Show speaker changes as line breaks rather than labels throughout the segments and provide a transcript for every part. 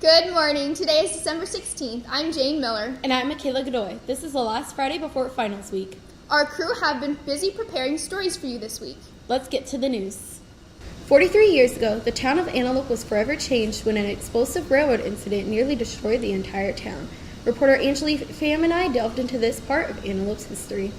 Good morning. Today is December 16th. I'm Jane Miller.
And I'm Michaela Godoy. This is the last Friday before finals week.
Our crew have been busy preparing stories for you this week.
Let's get to the news. 43 years ago, the town of Antelope was forever changed when an explosive railroad incident nearly destroyed the entire town. Reporter Antelope Pham and I delved into this part of Antelope's history.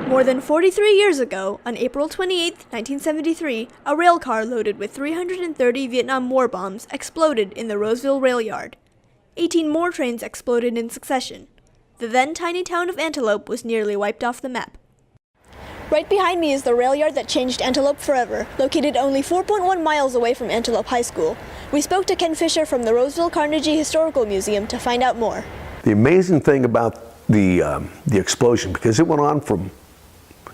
More than 43 years ago, on April 28, 1973, a rail car loaded with 330 Vietnam War bombs exploded in the Roseville rail yard. 18 more trains exploded in succession. The then tiny town of Antelope was nearly wiped off the map. Right behind me is the rail yard that changed Antelope forever, located only 4.1 miles away from Antelope High School. We spoke to Ken Fisher from the Roseville Carnegie Historical Museum to find out more.
The amazing thing about the explosion, because it went on from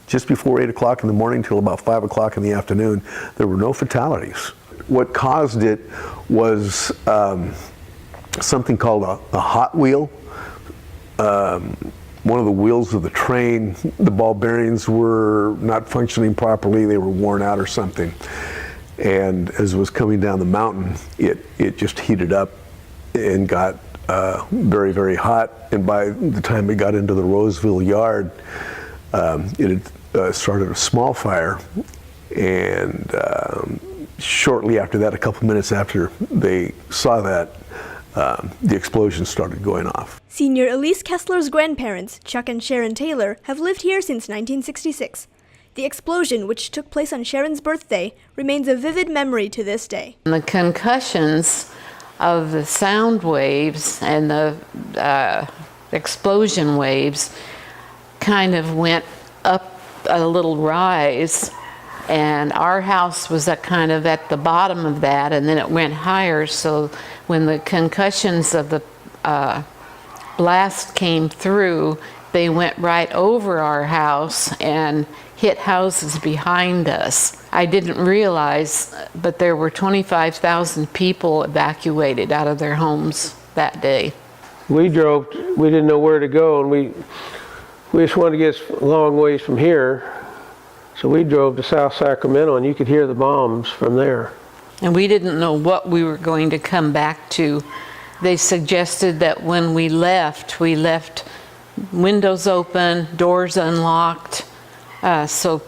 just before 8 o'clock in the morning till about 5 o'clock in the afternoon, there were no fatalities. What caused it was something called a hot wheel. One of the wheels of the train, the ball bearings were not functioning properly, they were worn out or something. And as it was coming down the mountain, it just heated up and got very, very hot. And by the time it got into the Roseville yard, it had started a small fire, and shortly after that, a couple minutes after they saw that, the explosion started going off.
Senior Elise Kessler's grandparents, Chuck and Sharon Taylor, have lived here since 1966. The explosion, which took place on Sharon's birthday, remains a vivid memory to this day.
The concussions of the sound waves and the explosion waves kind of went up a little rise, and our house was at the bottom of that, and then it went higher. So when the concussions of the blast came through, they went right over our house and hit houses behind us. I didn't realize, but there were 25,000 people evacuated out of their homes that day.
We drove, we didn't know where to go, and we just wanted to get a long ways from here. So we drove to South Sacramento, and you could hear the bombs from there.
And we didn't know what we were going to come back to. They suggested that when we left windows open, doors unlocked, so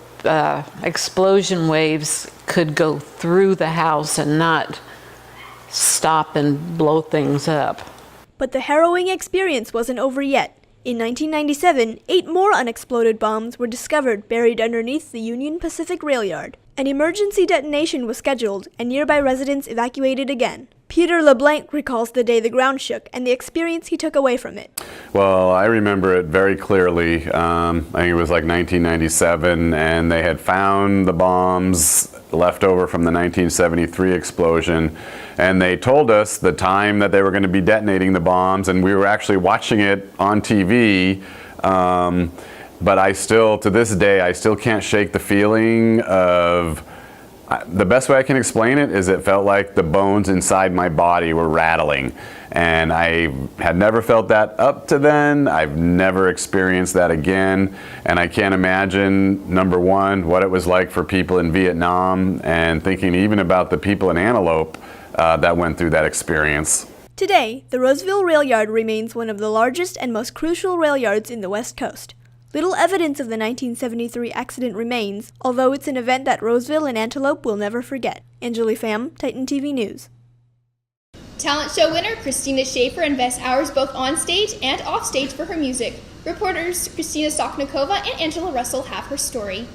explosion waves could go through the house and not stop and blow things up.
But the harrowing experience wasn't over yet. In 1997, 8 more unexploded bombs were discovered buried underneath the Union Pacific rail yard. An emergency detonation was scheduled, and nearby residents evacuated again. Peter LeBlanc recalls the day the ground shook and the experience he took away from it.
Well, I remember it very clearly. I think it was like 1997, and they had found the bombs left over from the 1973 explosion, and they told us the time that they were going to be detonating the bombs, and we were actually watching it on TV. But I still, to this day, I still can't shake the feeling of, the best way I can explain it is it felt like the bones inside my body were rattling. And I had never felt that up to then. I've never experienced that again. And I can't imagine, number one, what it was like for people in Vietnam, and thinking even about the people in Antelope that went through that experience.
Today, the Roseville rail yard remains one of the largest and most crucial rail yards in the West Coast. Little evidence of the 1973 accident remains, although it's an event that Roseville and Antelope will never forget. Antelope Pham, Titan TV News.
Talent show winner Christina Schaefer invests hours both on stage and off stage for her music. Reporters Christina Soknikova and Angela Russell have her story.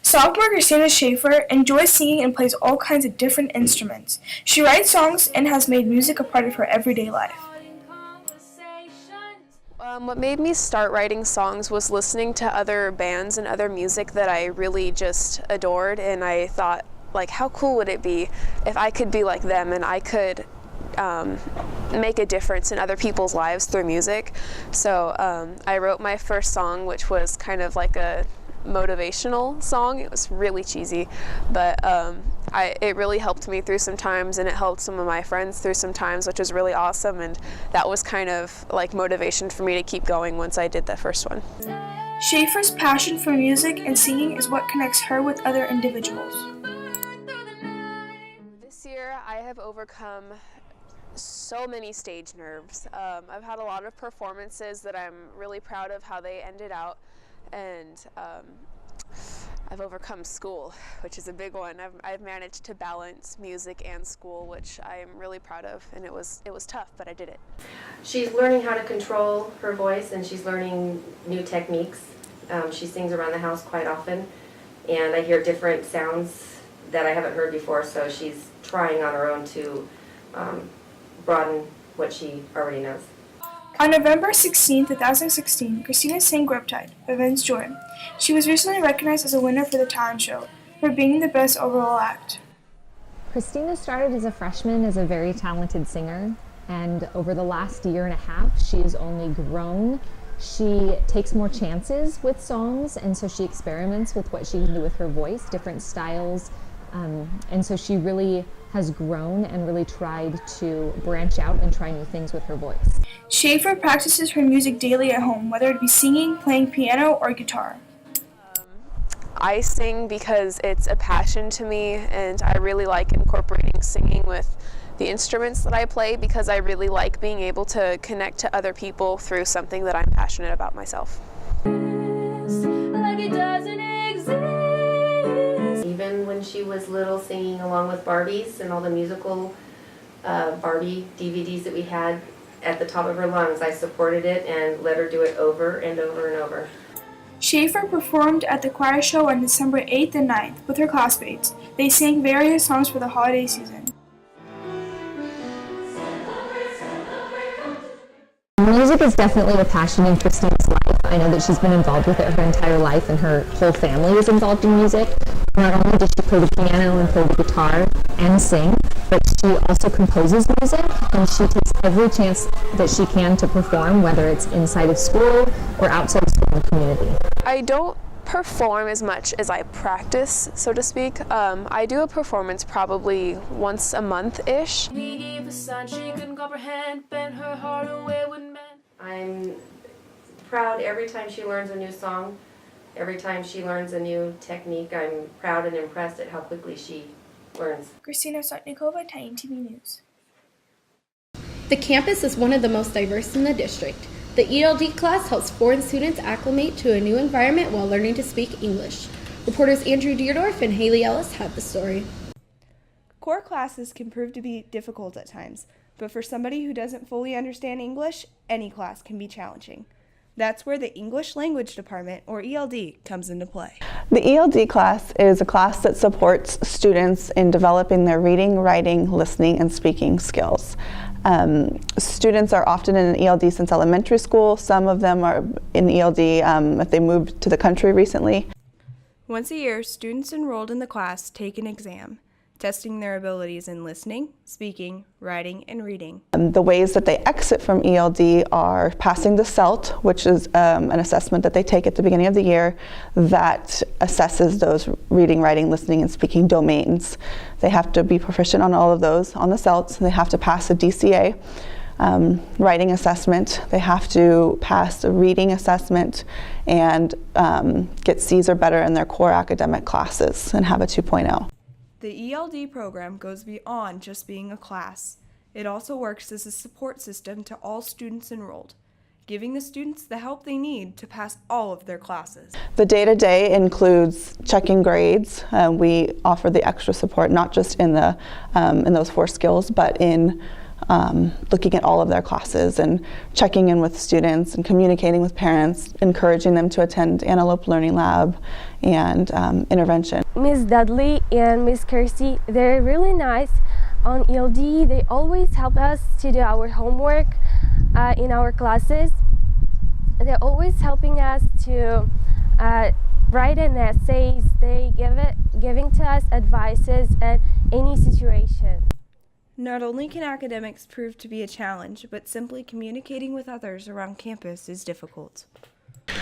Sophomore Christina Schaefer enjoys singing and plays all kinds of different instruments. She writes songs and has made music a part of her everyday life.
What made me start writing songs was listening to other bands and other music that I really just adored, and I thought, like, how cool would it be if I could be like them and I could make a difference in other people's lives through music. So I wrote my first song, which was kind of like a motivational song. It was really cheesy, but it really helped me through some times, and it helped some of my friends through some times, which was really awesome, and that was kind of like motivation for me to keep going once I did that first one.
Schaefer's passion for music and singing is what connects her with other individuals.
Yeah, I have overcome so many stage nerves. I've had a lot of performances that I'm really proud of how they ended out, and I've overcome school, which is a big one. I've managed to balance music and school, which I am really proud of, and it was tough, but I did it.
She's learning how to control her voice, and she's learning new techniques. She sings around the house quite often, and I hear different sounds that I haven't heard before, so she's trying on her own to broaden what she already knows.
On November 16, 2016, Christina sang Riptide by Vince Jordan. She was recently recognized as a winner for the talent show for being the best overall act.
Christina started as a freshman as a very talented singer, and over the last year and a half, she has only grown. She takes more chances with songs, and so she experiments with what she can do with her voice, different styles, and so she really has grown and really tried to branch out and try new things with her voice.
Schaefer practices her music daily at home, whether it be singing, playing piano, or guitar.
I sing because it's a passion to me, and I really like incorporating singing with the instruments that I play because I really like being able to connect to other people through something that I'm passionate about myself.
Like it doesn't exist. Even when she was little, singing along with Barbies and all the musical Barbie DVDs that we had at the top of her lungs, I supported it and let her do it over and over and over.
Schaefer performed at the choir show on December 8th and 9th with her classmates. They sang various songs for the holiday season.
Music is definitely a passion in Christina's life. I know that she's been involved with it her entire life, and her whole family is involved in music. Not only does she play the piano and play the guitar and sing, but she also composes music, and she takes every chance that she can to perform, whether it's inside of school or outside of school in the community.
I don't perform as much as I practice, so to speak. I do a performance probably once a month-ish.
I'm proud every time she learns a new song, every time she learns a new technique. I'm proud and impressed at how quickly she learns.
Christina Sotnikova, Titan TV News.
The campus is one of the most diverse in the district. The ELD class helps foreign students acclimate to a new environment while learning to speak English. Reporters Andrew Deerdorf and Haley Ellis have the story.
Core classes can prove to be difficult at times, but for somebody who doesn't fully understand English, any class can be challenging. That's where the English Language Department, or ELD, comes into play.
The ELD class is a class that supports students in developing their reading, writing, listening, and speaking skills. Students are often in an ELD since elementary school. Some of them are in ELD if they moved to the country recently.
Once a year, students enrolled in the class take an exam, testing their abilities in listening, speaking, writing, and reading.
The ways that they exit from ELD are passing the CELT, which is an assessment that they take at the beginning of the year that assesses those reading, writing, listening, and speaking domains. They have to be proficient on all of those on the CELT. They have to pass a DCA writing assessment. They have to pass a reading assessment and get C's or better in their core academic classes and have a 2.0.
The ELD program goes beyond just being a class. It also works as a support system to all students enrolled, giving the students the help they need to pass all of their classes.
The day-to-day includes checking grades. We offer the extra support not just in those 4 skills, but in looking at all of their classes and checking in with students and communicating with parents, encouraging them to attend Antelope Learning Lab and intervention.
Miss Dudley and Miss Kirsty, they're really nice on ELD. They always help us to do our homework in our classes. They're always helping us to write an essays. They giving to us advices in any situation.
Not only can academics prove to be a challenge, but simply communicating with others around campus is difficult.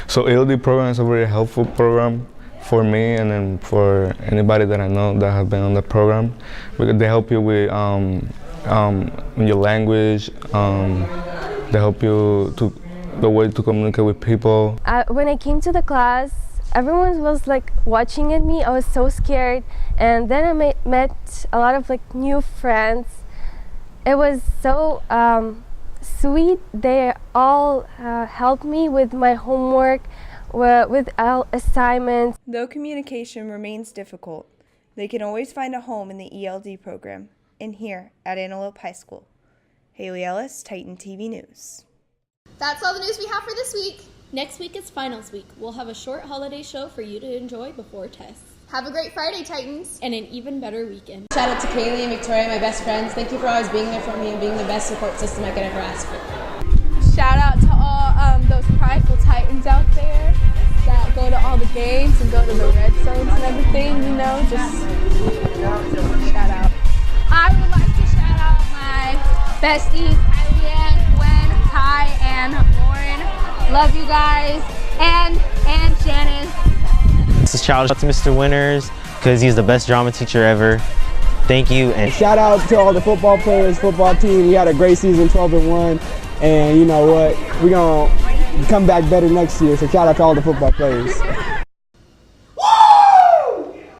So ELD program is a very helpful program for me and then for anybody that I know that have been on the program, because they help you with your language, they help you to the way to communicate with people.
When I came to the class, everyone was like watching at me. I was so scared, and then I met a lot of like new friends. It was so sweet. They all helped me with my homework, with assignments.
Though communication remains difficult, they can always find a home in the ELD program and here at Antelope High School. Haley Ellis, Titan TV News.
That's all the news we have for this week.
Next week is finals week. We'll have a short holiday show for you to enjoy before tests.
Have a great Friday, Titans.
And an even better weekend.
Shout out to Kaylee and Victoria, my best friends. Thank you for always being there for me and being the best support system I could ever ask for.
Shout out to all those prideful Titans out there that go to all the games and go to the red zones and everything, you know, just shout out.
I would like to shout out my besties, Eliane, Gwen, Ty, and Lauren. Love you guys. And Shannon.
This is shout out to Mr. Winters because he's the best drama teacher ever. Thank you. And
shout out to all the football players, football team. We had a great season, 12-1. And you know what? We're going to come back better next year. So shout out to all the football players.